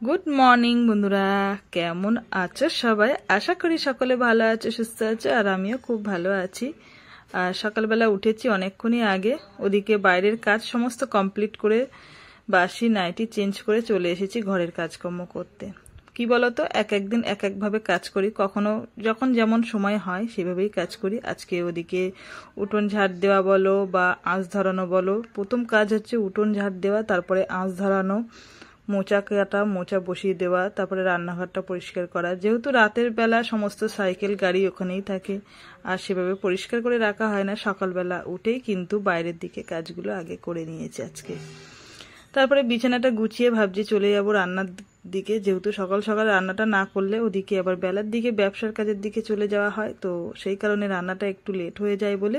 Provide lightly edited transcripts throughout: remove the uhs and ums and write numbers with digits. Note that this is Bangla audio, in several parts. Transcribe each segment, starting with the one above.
গুড মর্নিং বন্ধুরা, কেমন আছো সবাই? আশা করি সকলে ভালো আছো, সুস্থ আছো, আর আমিও খুব ভালো আছি। আর সকালবেলা উঠেছি অনেকক্ষণই আগে, ওদিকে বাইরের কাজ সমস্ত কমপ্লিট করে বাসি নাইটি চেঞ্জ করে চলে এসেছি ঘরের কাজকর্ম করতে। কি বলতো, এক একদিন এক একভাবে কাজ করি, কখনো যখন যেমন সময় হয় সেভাবেই কাজ করি। আজকে ওদিকে উঠোন ঝাড় দেওয়া বলো বা আঁচ ধরানো বলো, প্রথম কাজ হচ্ছে উঠোন ঝাড় দেওয়া, তারপরে আঁচ ধরানো, মোচা কাটা, মোচা বসিয়ে দেওয়া, তারপরে রান্নাঘরটা পরিষ্কার করা। যেহেতু রাতের বেলা সমস্ত সাইকেল গাড়ি ওখানেই থাকে আর সেভাবে পরিষ্কার করে রাখা হয় না, সকালবেলা উঠেই কিন্তু বাইরের দিকে কাজগুলো আগে করে নিয়েছি আজকে। তারপরে বিছানাটা গুছিয়ে ভাবছি চলে যাব রান্নার দিকে, যেহেতু সকাল সকাল রান্নাটা না করলে ওদিকে আবার বেলার দিকে ব্যবসার কাজের দিকে চলে যাওয়া হয়, তো সেই কারণে রান্নাটা একটু লেট হয়ে যায় বলে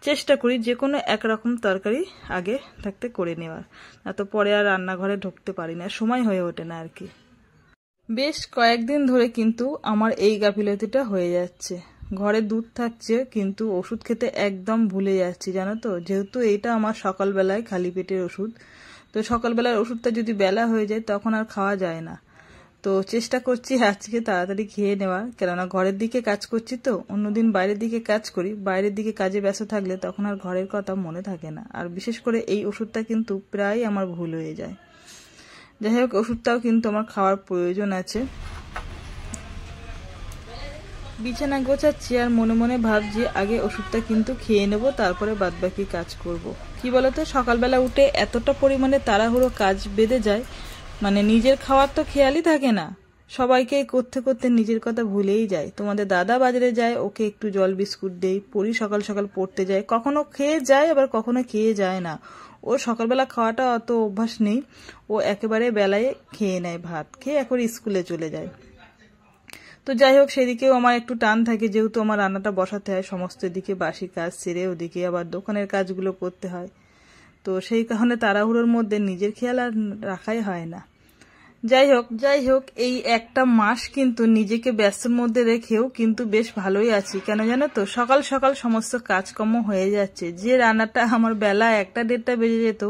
চেষ্টা করি যে কোনো একরকম তরকারি আগে থাকতে করে নেওয়ার, না তো পরে আর রান্নাঘরে ঢুকতে পারি না, সময় হয়ে ওঠে না আর কি। বেশ কয়েকদিন ধরে কিন্তু আমার এই গাফিলতিটা হয়ে যাচ্ছে, ঘরে দুধ থাকছে কিন্তু ওষুধ খেতে একদম ভুলে যাচ্ছি, জানো তো। যেহেতু এইটা আমার সকালবেলায় খালি পেটের ওষুধ, তো সকালবেলার ওষুধটা যদি বেলা হয়ে যায় তখন আর খাওয়া যায় না। তো চেষ্টা করছি আজকে তাড়াতাড়ি খেয়ে নেওয়ার, কেননা ঘরের দিকে কাজ করছি, তো অন্যদিন বাইরের দিকে কাজ করি, বাইরের দিকে কাজে ব্যস্ত থাকলে তখন আর ঘরের কথা মনে থাকে না। আর বিশেষ করে এই ওষুধটা কিন্তু প্রায় আমার ভুল হয়ে যায়। যাই হোক, ওষুধটাও কিন্তু আমার খাওয়ার প্রয়োজন আছে। বিছানা গোছাচ্ছি আর মনে মনে ভাবছি আগে ওষুধটা কিন্তু খেয়ে নেব, তারপরে বাদবাকি কাজ করব। কি বলতো, সকালবেলা উঠে এতটা পরিমাণে তাড়াহুড়ো কাজ বেঁধে যায়, মানে নিজের খাওয়ার তো খেয়ালই থাকে না, সবাইকে করতে করতে নিজের কথা ভুলেই যায়। তোমাদের দাদা বাজারে যায়, ওকে একটু জল বিস্কুট দেই, পড়ি সকাল সকাল পড়তে যায়, কখনো খেয়ে যায় আবার কখনো খেয়ে যায় না। ওর সকালবেলা খাওয়াটা অত অভ্যাস নেই, ও একেবারে বেলায় খেয়ে নেয়, ভাত খেয়ে একবার স্কুলে চলে যায়। তো যাই হোক, সেদিকেও আমার একটু টান থাকে, যেহেতু আমার রান্নাটা বসাতে হয়, সমস্ত দিকে বাসি কাজ সেরে ওদিকে আবার দোকানের কাজগুলো করতে হয়, তো সেই কারণে তাড়াহুড়োর মধ্যে নিজের খেয়াল আর রাখাই হয় না। যাই হোক এই একটা মাস কিন্তু নিজেকে ব্যস্তর মধ্যে রেখেও কিন্তু বেশ ভালোই আছি। কেন জানো তো, সকাল সকাল সমস্ত কাজকর্ম হয়ে যাচ্ছে। যে রান্নাটা আমার বেলা 1টা-1:30 বেজে যেত,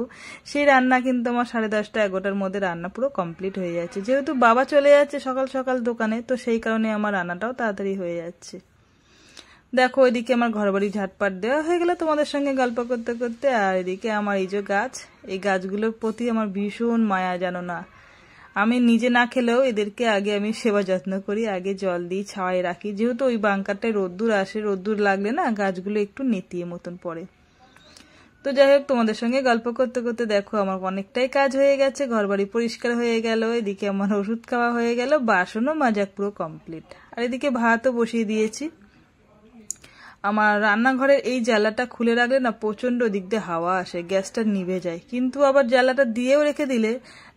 সেই রান্না কিন্তু আমার 10:30-11টার মধ্যে রান্না পুরো কমপ্লিট হয়ে যাচ্ছে। যেহেতু বাবা চলে যাচ্ছে সকাল সকাল দোকানে, তো সেই কারণে আমার রান্নাটাও তাড়াতাড়ি হয়ে যাচ্ছে। দেখো, এদিকে আমার ঘরবাড়ি ঝাটপাট দেওয়া হয়ে গেল তোমাদের সঙ্গে গল্প করতে করতে, আর এদিকে আমার এই যে গাছ, এই গাছগুলোর প্রতি আমার ভীষণ মায়া, জানো না। আমি নিজে না খেলেও এদেরকে আগে আমি সেবা যত্ন করি, আগে জল দিই, ছাওয়ায় রাখি, যেহেতু ওই বাংকারটায় রোদ্দুর আসে, রোদ্দুর লাগলে না গাছগুলো একটু নেতিয়ে মতন পড়ে। তো যাই হোক, তোমাদের সঙ্গে গল্প করতে করতে দেখো আমার অনেকটাই কাজ হয়ে গেছে, ঘরবাড়ি পরিষ্কার হয়ে গেল, এদিকে আমার ওষুধ খাওয়া হয়ে গেল, বাসনও মাজা পুরো কমপ্লিট, আর এদিকে ভাতও বসিয়ে দিয়েছি। আমার রান্নাঘরের এই জ্বালাটা খুলে রাখলে না প্রচণ্ড দিক দিয়ে হাওয়া আসে, গ্যাসটা নিভে যায়, কিন্তু আবার জ্বালাটা দিয়েও রেখে দিলে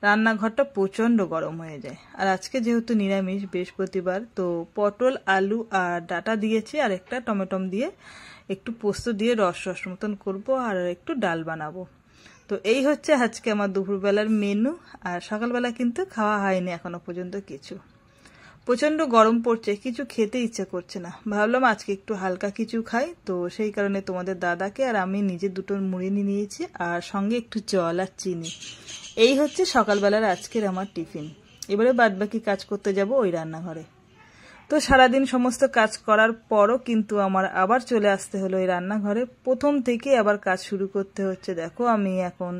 রান্নাঘরটা প্রচণ্ড গরম হয়ে যায়। আর আজকে যেহেতু নিরামিষ, বৃহস্পতিবার, তো পটল, আলু আর ডাঁটা দিয়েছি, আর একটা টমেটো দিয়ে একটু পোস্ত দিয়ে রস রস মতন করবো, আর একটু ডাল বানাবো। তো এই হচ্ছে আজকে আমার দুপুরবেলার মেনু। আর সকালবেলা কিন্তু খাওয়া হয়নি এখনো পর্যন্ত কিছু। প্রচণ্ড গরম পড়ছে, কিছু খেতে ইচ্ছা করছে না, ভাবলাম আজকে একটু হালকা কিছু খাই, তো সেই কারণে তোমাদের দাদাকে আর আমি নিজে দুটো মুড়ি নিয়েছি, আর সঙ্গে একটু জল আর চিনি। এই হচ্ছে সকালবেলার আজকের আমার টিফিন। এবারে বাদবাকি কাজ করতে যাব ওই রান্নাঘরে। তো সারাদিন সমস্ত কাজ করার পরও কিন্তু আমার আবার চলে আসতে হলো এই রান্নাঘরে, প্রথম থেকে আবার কাজ শুরু করতে হচ্ছে। দেখো, আমি এখন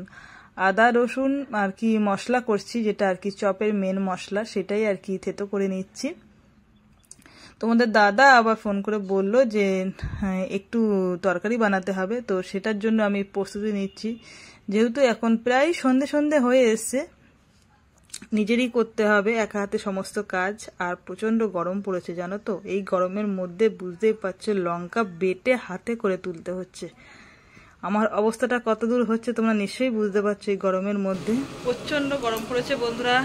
আদা রসুন আর কি মশলা করছি, যেটা আর কি চপের মেন মশলা, সেটাই আর কি থেতো করে নিচ্ছি। তোমাদের দাদা আবার ফোন করে বলল যে একটু তরকারি বানাতে হবে, তো সেটার জন্য আমি প্রস্তুতি নিচ্ছি। যেহেতু এখন প্রায় সন্ধে সন্ধে হয়ে এসছে, নিজেরই করতে হবে একা হাতে সমস্ত কাজ, আর প্রচণ্ড গরম পড়েছে, জানো তো। এই গরমের মধ্যে বুঝতেই পারছো, লঙ্কা বেটে হাতে করে তুলতে হচ্ছে। আমার অবস্থাটা কত দূর হচ্ছে তোমরা নিশ্চয়ই বুঝতে পারছো এই গরমের মধ্যে। প্রচণ্ড গরম পড়েছে বন্ধুরা।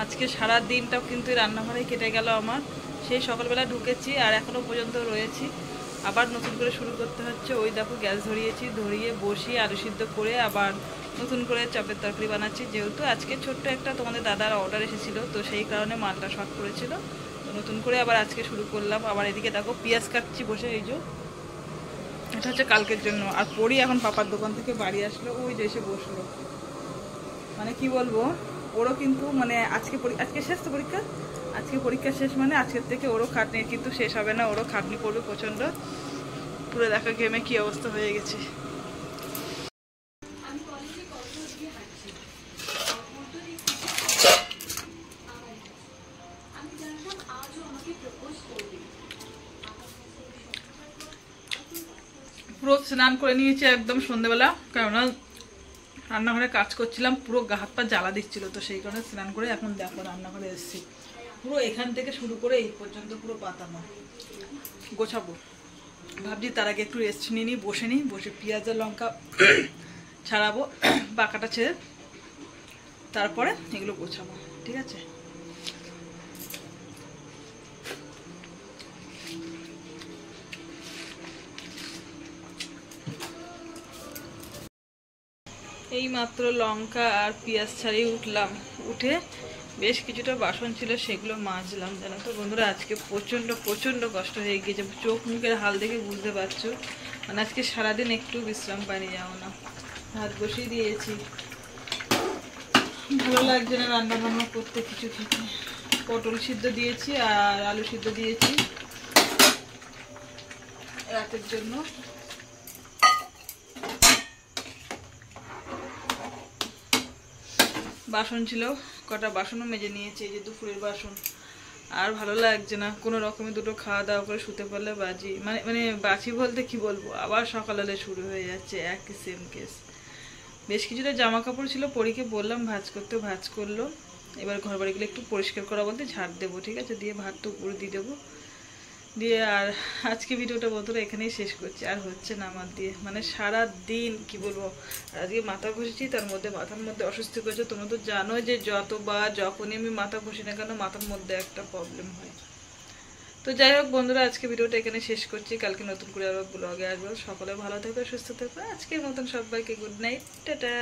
আজকে সারা দিনটাও কিন্তু রান্নাঘরে কেটে গেল আমার, সেই সকালবেলা ঢুকেছি আর এখনো পর্যন্ত রয়েছি, আবার নতুন করে শুরু করতে হচ্ছে। ওই দেখো, গ্যাস ধরিয়েছি, ধরিয়ে বসিয়ে আলু সিদ্ধ করে আবার নতুন করে চপের তরকারি বানাচ্ছি। যেহেতু আজকে ছোট্ট একটা তোমাদের দাদার অর্ডার এসেছিল, তো সেই কারণে মালটা শর্ট করেছিল, তো নতুন করে আবার আজকে শুরু করলাম। আবার এদিকে দেখো পেঁয়াজ কাটছি বসে, এই যে এটা হচ্ছে কালকের জন্য। আর পড়ি এখন পাপার দোকান থেকে বাড়ি আসলো, ওই যে এসে বসলো, মানে কি বলবো, ওরও কিন্তু মানে আজকে শেষ তো পরীক্ষা, আজকে পরীক্ষা শেষ মানে আজকের থেকে ওরও খাটনি কিন্তু শেষ হবে না, ওরও খাটনি পড়বে প্রচণ্ড। পুরো দেখা গেমে কি অবস্থা হয়ে গেছে। পুরো স্নান করে নিয়েছি একদম সন্ধ্যেবেলা, কেননা রান্নাঘরে কাজ করছিলাম, পুরো গা হাত পা জ্বালা দিচ্ছিল, তো সেই কারণে স্নান করে এখন দেখো রান্নাঘরে এসেছি। পুরো এখান থেকে শুরু করে এই পর্যন্ত পুরো পাতানো গোছাবো। ভাবছি তার আগে একটু রেস্ট নিয়ে নিই, বসে পেঁয়াজ আর লঙ্কা ছাড়াবো পাকাটা ছেড়ে, তারপরে এগুলো গোছাবো, ঠিক আছে। এই মাত্র লঙ্কা আর পেঁয়াজ ছাড়িয়ে উঠলাম, উঠে বেশ কিছুটা বাসন ছিল সেগুলো মাজলাম। জানো তো বন্ধুরা, আজকে প্রচণ্ড কষ্ট হয়ে গিয়েছে, চোখ মুখের হাল দেখে বুঝতে পারছো। মানে আজকে সারাদিন একটু বিশ্রাম পাইনি, যাও না। ভাত বসিয়ে দিয়েছি, ভালো লাগছে না রান্না বান্না করতে, কিছু খেতে। পটল সিদ্ধ দিয়েছি আর আলু সিদ্ধ দিয়েছি রাতের জন্য। বাসন ছিল কটা, বাসনও মেজে নিয়েছি, এই যে দুপুরের বাসন। আর ভালো লাগছে না, কোনো রকমে দুটো খাওয়া দাওয়া করে শুতে পারলে বাজি, মানে বাজি বলতে কি বলবো, আবার সকালে শুরু হয়ে যাচ্ছে একই সেম কেস। বেশ কিছুটা জামা কাপড় ছিল, পরীকে বললাম ভাঁজ করতে, ভাঁজ করলো। এবার ঘর বাড়িগুলো একটু পরিষ্কার করা বলতে ঝাড় দেবো, ঠিক আছে, দিয়ে ভাত তো উপরে দিয়ে দেবো। দিয়ে আর আজকে ভিডিওটা বন্ধুরা এখানেই শেষ করছি, আর হচ্ছে না আমার দিয়ে, মানে সারা দিন কি বলবো। আজকে মাথা ঘষেছি, তার মধ্যে মাথার মধ্যে অস্বস্তি করেছে। তোমরা তো জানো যে যতবার যখনই আমি মাথা ঘষি না কেন মাথার মধ্যে একটা প্রবলেম হয়। তো যাই হোক বন্ধুরা, আজকে ভিডিওটা এখানে শেষ করছি, কালকে নতুন করে আবার ব্লগে আসবো। সকলে ভালো থেকো, সুস্থ থেকো। আজকের মতন সবাইকে গুড নাইট, টাটা।